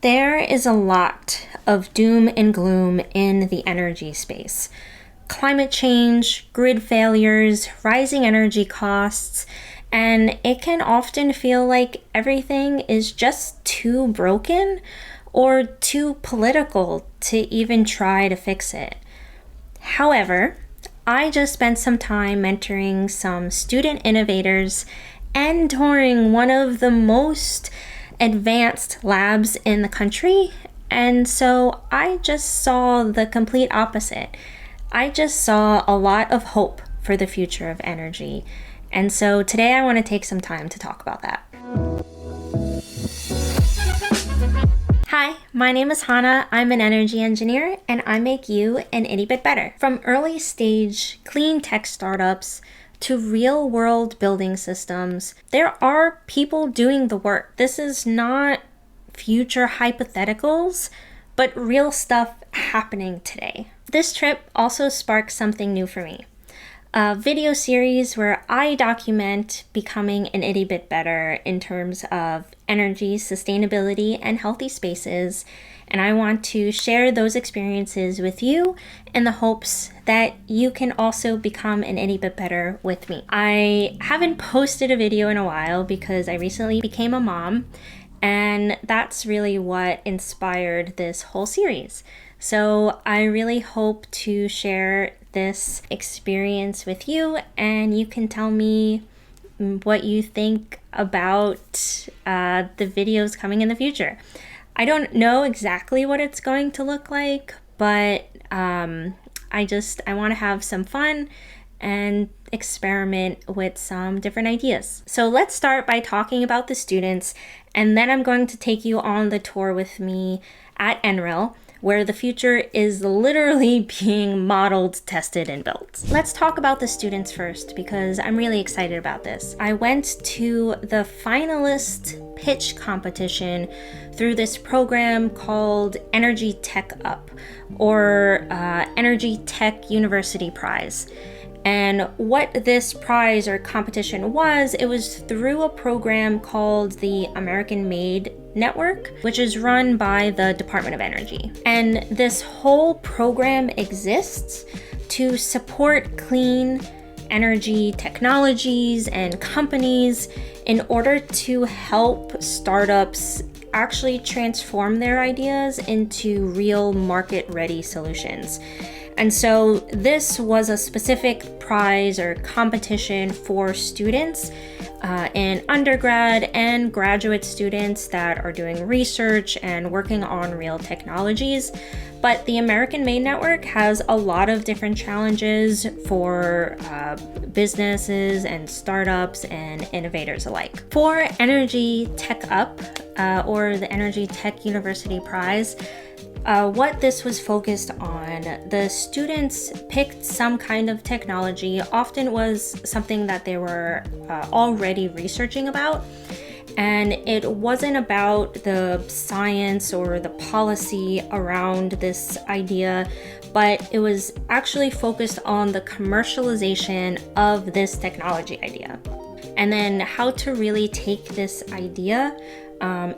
There is a lot of doom and gloom in the energy space. Climate change, grid failures, rising energy costs, and it can often feel like everything is just too broken or too political to even try to fix it. However, I just spent some time mentoring some student innovators and touring one of the most advanced labs in the country, and so I just saw the complete opposite. I just saw a lot of hope for the future of energy, and so today I want to take some time to talk about that. Hi, my name is Hannah. I'm an energy engineer, and I make you an itty bit better. From early stage clean tech startups to real world building systems, there are people doing the work. This is not future hypotheticals, but real stuff happening today. This trip also sparked something new for me. A video series where I document becoming an itty bit better in terms of energy, sustainability, and healthy spaces. And I want to share those experiences with you in the hopes that you can also become an itty bit better with me. I haven't posted a video in a while because I recently became a mom, and that's really what inspired this whole series. So I really hope to share this experience with you, and you can tell me what you think about the videos coming in the future. I don't know exactly what it's going to look like, but I want to have some fun and experiment with some different ideas. So let's start by talking about the students, and then I'm going to take you on the tour with me at NREL, where the future is literally being modeled, tested, and built. Let's talk about the students first, because I'm really excited about this. I went to the finalist pitch competition through this program called EnergyTech Up, or EnergyTech University Prize. And what this prize or competition was, it was through a program called the American Made Network, which is run by the Department of Energy. And this whole program exists to support clean energy technologies and companies in order to help startups actually transform their ideas into real market-ready solutions. And so this was a specific prize or competition for students in undergrad and graduate students that are doing research and working on real technologies. But the American Made Network has a lot of different challenges for businesses and startups and innovators alike. For EnergyTech Up, or the EnergyTech University Prize, what this was focused on, the students picked some kind of technology. Often it was something that they were already researching about. And it wasn't about the science or the policy around this idea, but it was actually focused on the commercialization of this technology idea. And then how to really take this idea,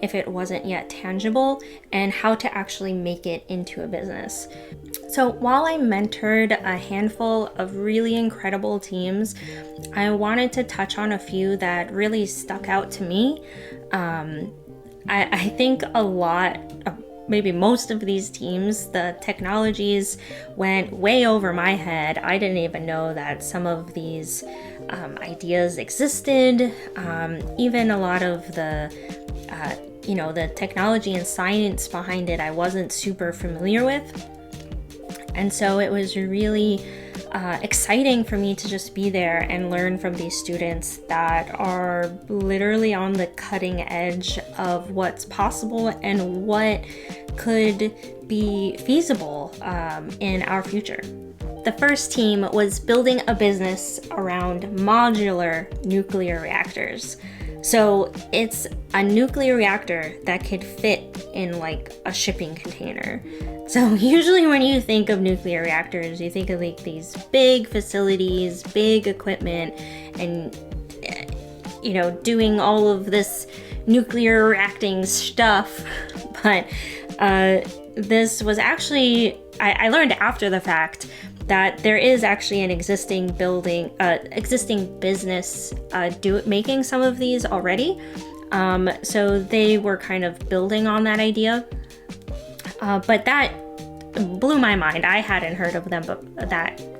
if it wasn't yet tangible, and how to actually make it into a business. So while I mentored a handful of really incredible teams, I wanted to touch on a few that really stuck out to me. I think a lot of, maybe most of these teams, the technologies went way over my head. I didn't even know that some of these ideas existed. Even a lot of the the technology and science behind it, I wasn't super familiar with. And so it was really exciting for me to just be there and learn from these students that are literally on the cutting edge of what's possible and what could be feasible in our future. The first team was building a business around modular nuclear reactors. So it's a nuclear reactor that could fit in like a shipping container. So usually when you think of nuclear reactors, you think of like these big facilities, big equipment, and doing all of this nuclear reacting stuff. but this was actually, I learned after the fact that there is actually an existing business making some of these already. So they were kind of building on that idea, but that blew my mind. I hadn't heard of them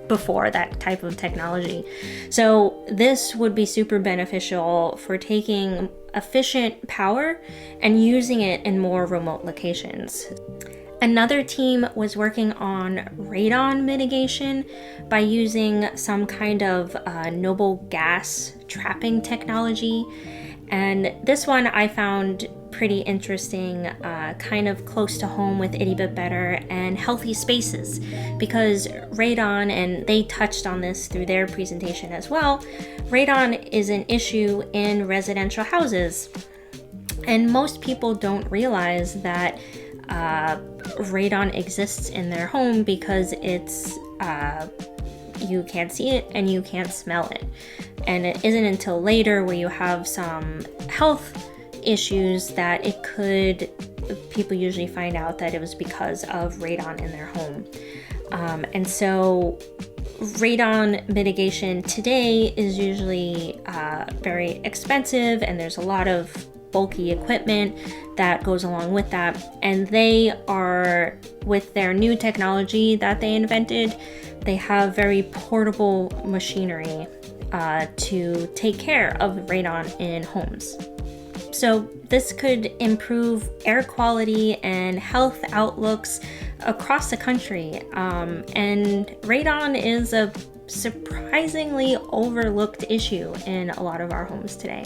before, that type of technology. So this would be super beneficial for taking efficient power and using it in more remote locations. Another team was working on radon mitigation by using some kind of noble gas trapping technology. And this one I found pretty interesting, kind of close to home with Itty Bit Better and healthy spaces, because radon, and they touched on this through their presentation as well, radon is an issue in residential houses. And most people don't realize that radon exists in their home because it's you can't see it and you can't smell it. And it isn't until later where you have some health issues that people usually find out that it was because of radon in their home. And so radon mitigation today is usually very expensive, and there's a lot of bulky equipment that goes along with that. And they are, with their new technology that they invented, they have very portable machinery to take care of radon in homes. So this could improve air quality and health outlooks across the country. And radon is a surprisingly overlooked issue in a lot of our homes today.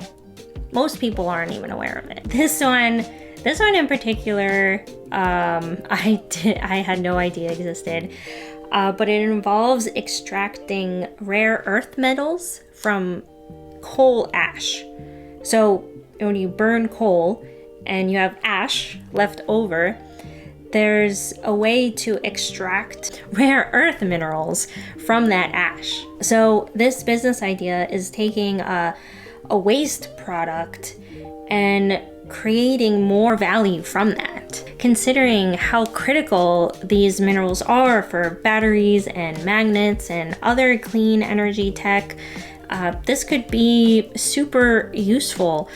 Most people aren't even aware of it. This one in particular, I had no idea existed, but it involves extracting rare earth metals from coal ash. So when you burn coal and you have ash left over, there's a way to extract rare earth minerals from that ash. So this business idea is taking a waste product and creating more value from that. Considering how critical these minerals are for batteries and magnets and other clean energy tech, this could be super useful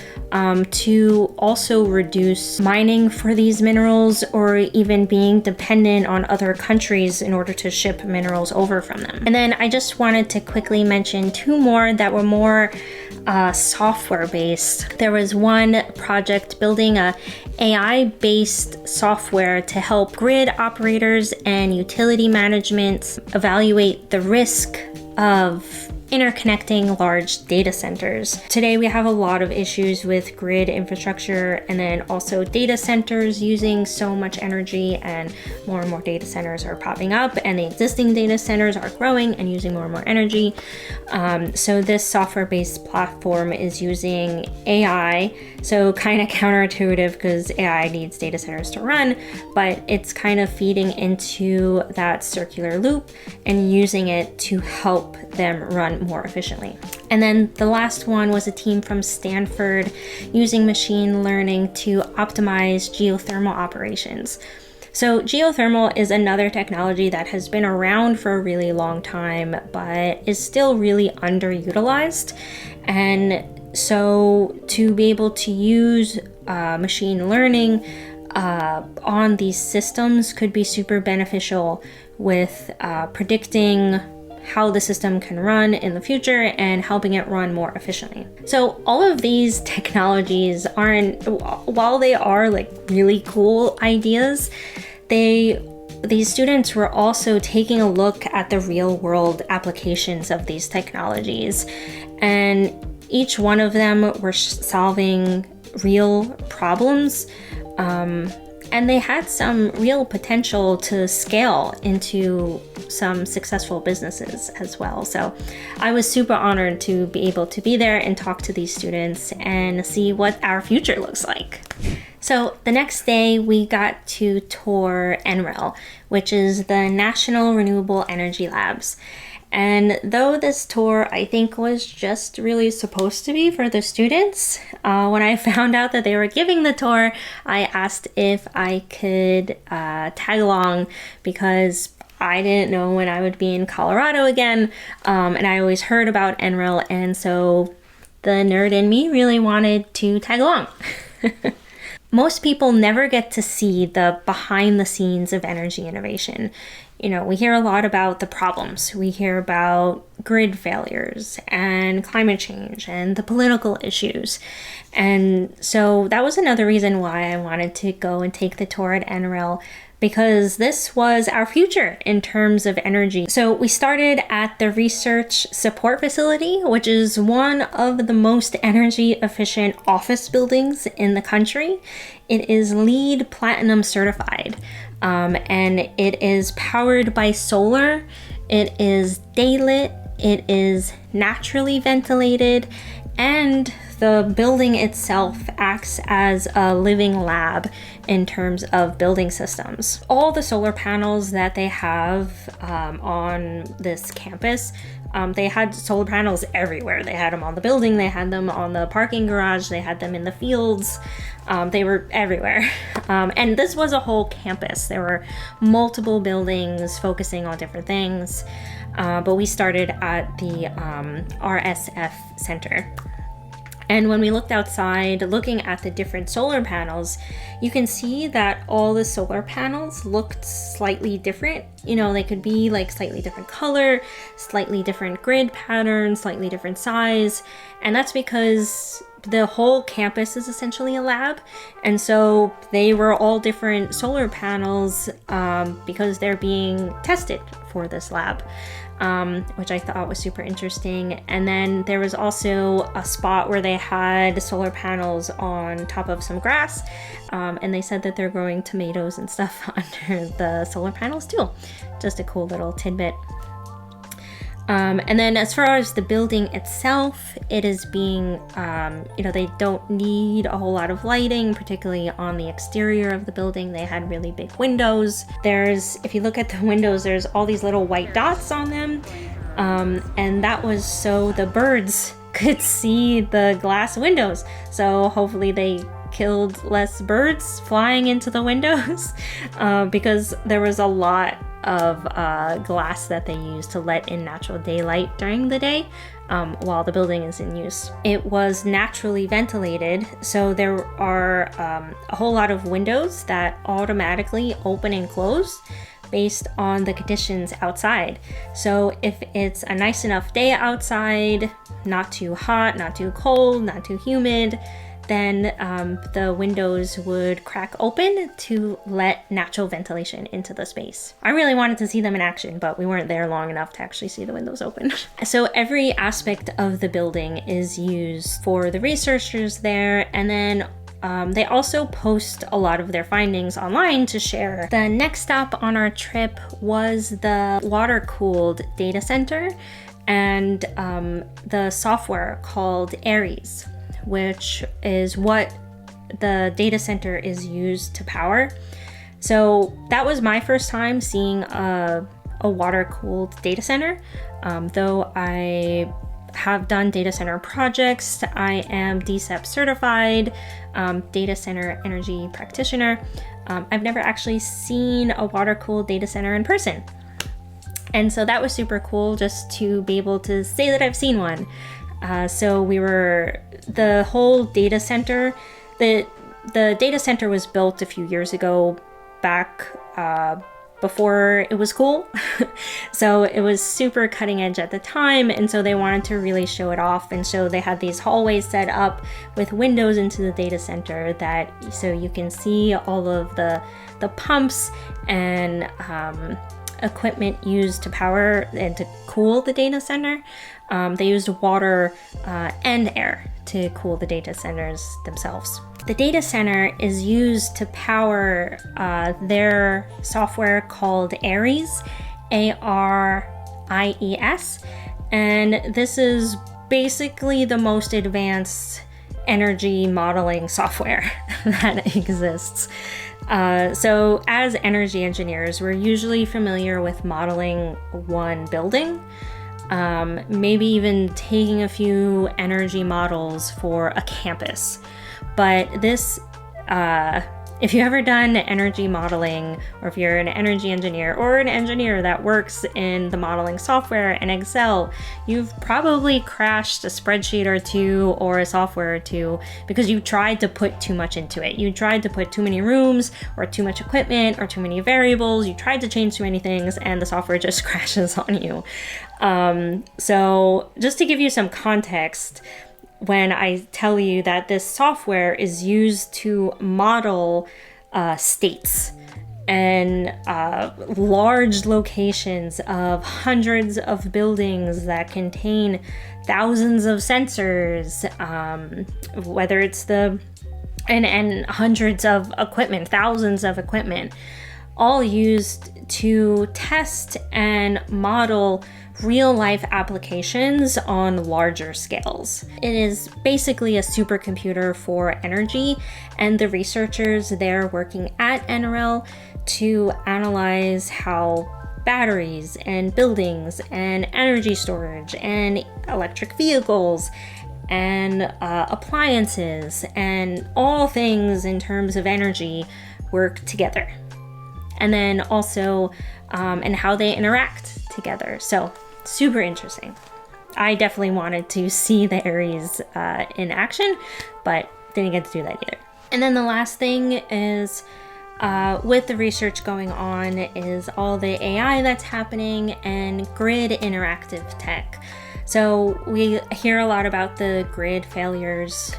to also reduce mining for these minerals, or even being dependent on other countries in order to ship minerals over from them. And then I just wanted to quickly mention two more that were more software based. There was one project building a AI-based software to help grid operators and utility management evaluate the risk of interconnecting large data centers. Today we have a lot of issues with grid infrastructure, and then also data centers using so much energy, and more data centers are popping up, and the existing data centers are growing and using more and more energy. So this software-based platform is using AI, so kind of counterintuitive because AI needs data centers to run, but it's kind of feeding into that circular loop and using it to help them run more efficiently. And then the last one was a team from Stanford using machine learning to optimize geothermal operations. So geothermal is another technology that has been around for a really long time, but is still really underutilized. And so to be able to use machine learning on these systems could be super beneficial with predicting how the system can run in the future and helping it run more efficiently. So all of these technologies while they are like really cool ideas, these students were also taking a look at the real world applications of these technologies, and each one of them were solving real problems, and they had some real potential to scale into some successful businesses as well. So I was super honored to be able to be there and talk to these students and see what our future looks like. So the next day we got to tour NREL, which is the National Renewable Energy Labs. And though this tour, I think, was just really supposed to be for the students, when I found out that they were giving the tour, I asked if I could tag along because I didn't know when I would be in Colorado again, and I always heard about NREL, and so the nerd in me really wanted to tag along. Most people never get to see the behind the scenes of energy innovation. You know, we hear a lot about the problems. We hear about grid failures and climate change and the political issues. And so that was another reason why I wanted to go and take the tour at NREL, because this was our future in terms of energy. So we started at the Research Support Facility, which is one of the most energy efficient office buildings in the country. It is LEED Platinum certified, and it is powered by solar. It is daylit, it is naturally ventilated, and the building itself acts as a living lab in terms of building systems. All the solar panels that they have on this campus, they had solar panels everywhere. They had them on the building, they had them on the parking garage, they had them in the fields. They were everywhere. And this was a whole campus. There were multiple buildings focusing on different things. But we started at the RSF Center. And when we looked outside, looking at the different solar panels, you can see that all the solar panels looked slightly different. You know, they could be like slightly different color, slightly different grid pattern, slightly different size. And that's because the whole campus is essentially a lab. And so they were all different solar panels because they're being tested for this lab. Which I thought was super interesting. And then there was also a spot where they had solar panels on top of some grass, and they said that they're growing tomatoes and stuff under the solar panels too. Just a cool little tidbit. And then as far as the building itself, it is being, they don't need a whole lot of lighting, particularly on the exterior of the building. They had really big windows. If you look at the windows, there's all these little white dots on them. And that was so the birds could see the glass windows. So hopefully they killed less birds flying into the windows because there was a lot of glass that they use to let in natural daylight during the day while the building is in use. It was naturally ventilated, so there are a whole lot of windows that automatically open and close based on the conditions outside. So if it's a nice enough day outside, not too hot, not too cold, not too humid, then the windows would crack open to let natural ventilation into the space. I really wanted to see them in action, but we weren't there long enough to actually see the windows open. So every aspect of the building is used for the researchers there, and then they also post a lot of their findings online to share. The next stop on our trip was the water-cooled data center and the software called Aries, which is what the data center is used to power. So that was my first time seeing a water-cooled data center. Though I have done data center projects, I am DCEP certified, data center energy practitioner. I've never actually seen a water-cooled data center in person. And so that was super cool just to be able to say that I've seen one. So the whole data center, the data center was built a few years ago, back before it was cool. So it was super cutting edge at the time, and so they wanted to really show it off. And so they had these hallways set up with windows into the data center so you can see all of the pumps and equipment used to power and to cool the data center. They used water and air to cool the data centers themselves. The data center is used to power their software called Aries, ARIES, and this is basically the most advanced energy modeling software that exists. So as energy engineers, we're usually familiar with modeling one building. maybe even taking a few energy models for a campus. But this, if you've ever done energy modeling, or if you're an energy engineer or an engineer that works in the modeling software and Excel, you've probably crashed a spreadsheet or two or a software or two because you tried to put too much into it. You tried to put too many rooms or too much equipment or too many variables. You tried to change too many things and the software just crashes on you. So just to give you some context, when I tell you that this software is used to model states and large locations of hundreds of buildings that contain thousands of sensors, whether it's and hundreds of equipment, thousands of equipment, all used to test and model real-life applications on larger scales. It is basically a supercomputer for energy, and the researchers there working at NREL to analyze how batteries and buildings and energy storage and electric vehicles and appliances and all things in terms of energy work together. And then also and how they interact together. So super interesting. I definitely wanted to see the Aries in action, but didn't get to do that either. And then the last thing is with the research going on is all the AI that's happening and grid interactive tech. So we hear a lot about the grid failures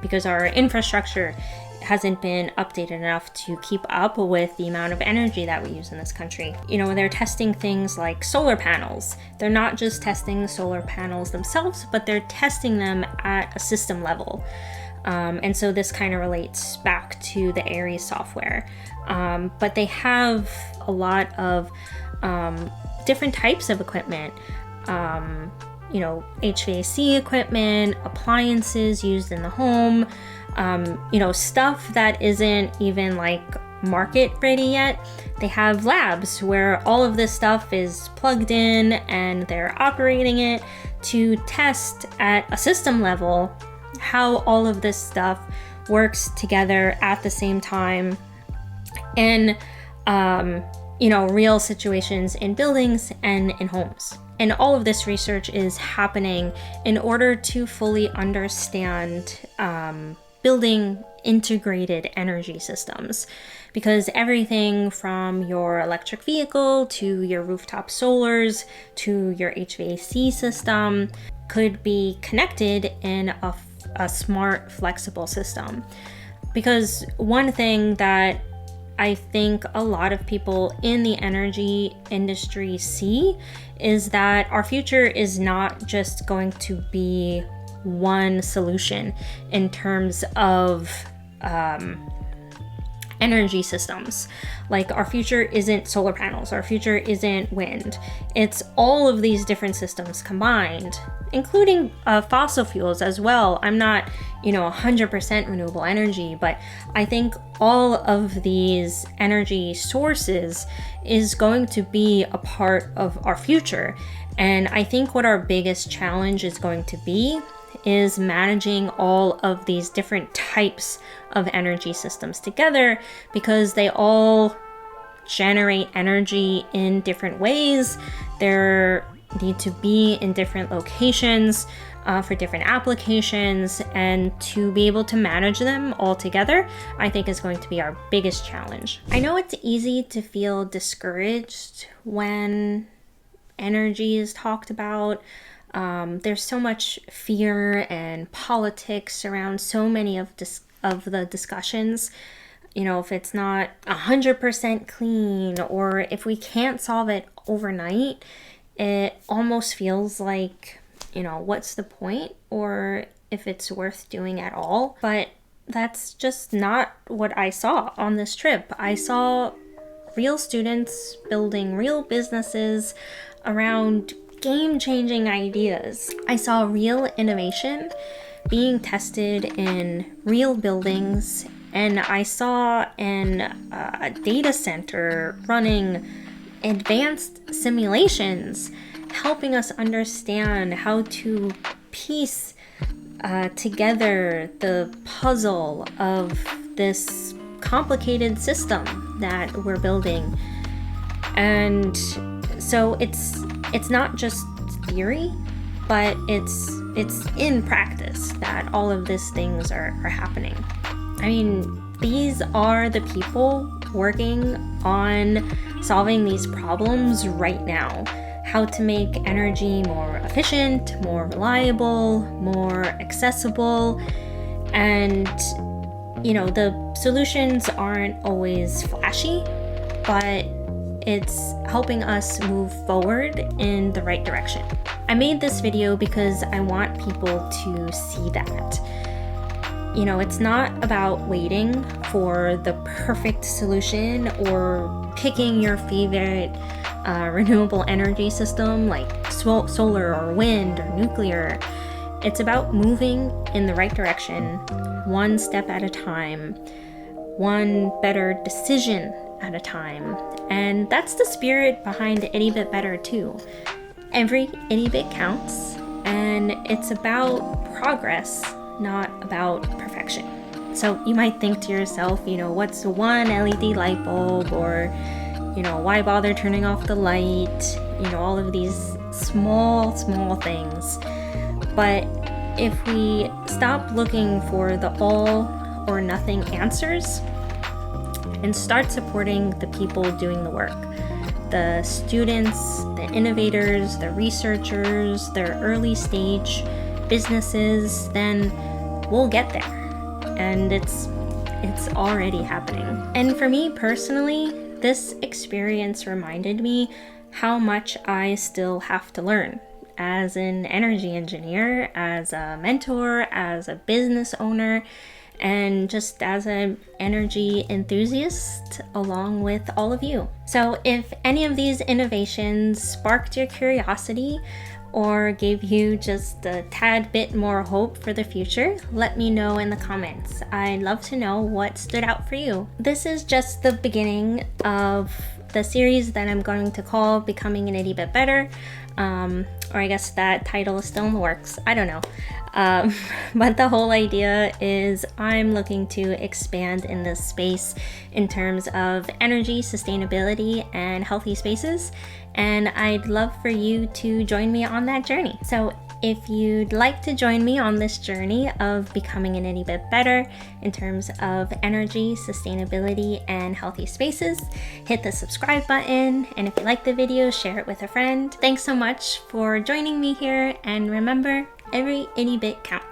because our infrastructure hasn't been updated enough to keep up with the amount of energy that we use in this country. You know, they're testing things like solar panels. They're not just testing the solar panels themselves, but they're testing them at a system level. And so this kind of relates back to the Aries software. But they have a lot of different types of equipment. You know, HVAC equipment, appliances used in the home, you know, stuff that isn't even like market ready yet. They have labs where all of this stuff is plugged in and they're operating it to test at a system level how all of this stuff works together at the same time in, you know, real situations in buildings and in homes. And all of this research is happening in order to fully understand building integrated energy systems, because everything from your electric vehicle to your rooftop solars to your HVAC system could be connected in a smart, flexible system. Because one thing that I think a lot of people in the energy industry see is that our future is not just going to be one solution in terms of energy systems. Like, our future isn't solar panels, our future isn't wind. It's all of these different systems combined, including fossil fuels as well. I'm not, 100% renewable energy, but I think all of these energy sources is going to be a part of our future. And I think what our biggest challenge is going to be is managing all of these different types of energy systems together, because they all generate energy in different ways. They need to be in different locations for different applications, and to be able to manage them all together, I think is going to be our biggest challenge. I know it's easy to feel discouraged when energy is talked about. There's so much fear and politics around so many of the discussions. If it's not 100% clean, or if we can't solve it overnight, it almost feels like, what's the point, or if it's worth doing at all. But that's just not what I saw on this trip. I saw real students building real businesses around game-changing ideas. I saw real innovation being tested in real buildings, and I saw a data center running advanced simulations helping us understand how to piece together the puzzle of this complicated system that we're building. And so it's not just theory, but it's in practice that all of these things are happening. I mean, these are the people working on solving these problems right now. How to make energy more efficient, more reliable, more accessible. And, the solutions aren't always flashy, but it's helping us move forward in the right direction. I made this video because I want people to see that. It's not about waiting for the perfect solution or picking your favorite renewable energy system like solar or wind or nuclear. It's about moving in the right direction, one step at a time, one better decision at a time. And that's the spirit behind Itty Bit Better too. Every itty bit counts, and it's about progress, not about perfection. So you might think to yourself, what's one LED light bulb, or why bother turning off the light? All of these small things. But if we stop looking for the all or nothing answers and start supporting the people doing the work, the students, the innovators, the researchers, their early stage businesses, then we'll get there. And it's already happening. And for me personally, this experience reminded me how much I still have to learn as an energy engineer, as a mentor, as a business owner, and just as an energy enthusiast along with all of you. So if any of these innovations sparked your curiosity or gave you just a tad bit more hope for the future, let me know in the comments. I'd love to know what stood out for you. This is just the beginning of the series that I'm going to call Becoming an Itty Bit Better. Or I guess that title is still in the works. I don't know. But the whole idea is I'm looking to expand in this space in terms of energy, sustainability, and healthy spaces. And I'd love for you to join me on that journey. So if you'd like to join me on this journey of becoming an itty bit better in terms of energy, sustainability, and healthy spaces, hit the subscribe button. And if you like the video, share it with a friend. Thanks so much for joining me here. And remember, every itty bit counts.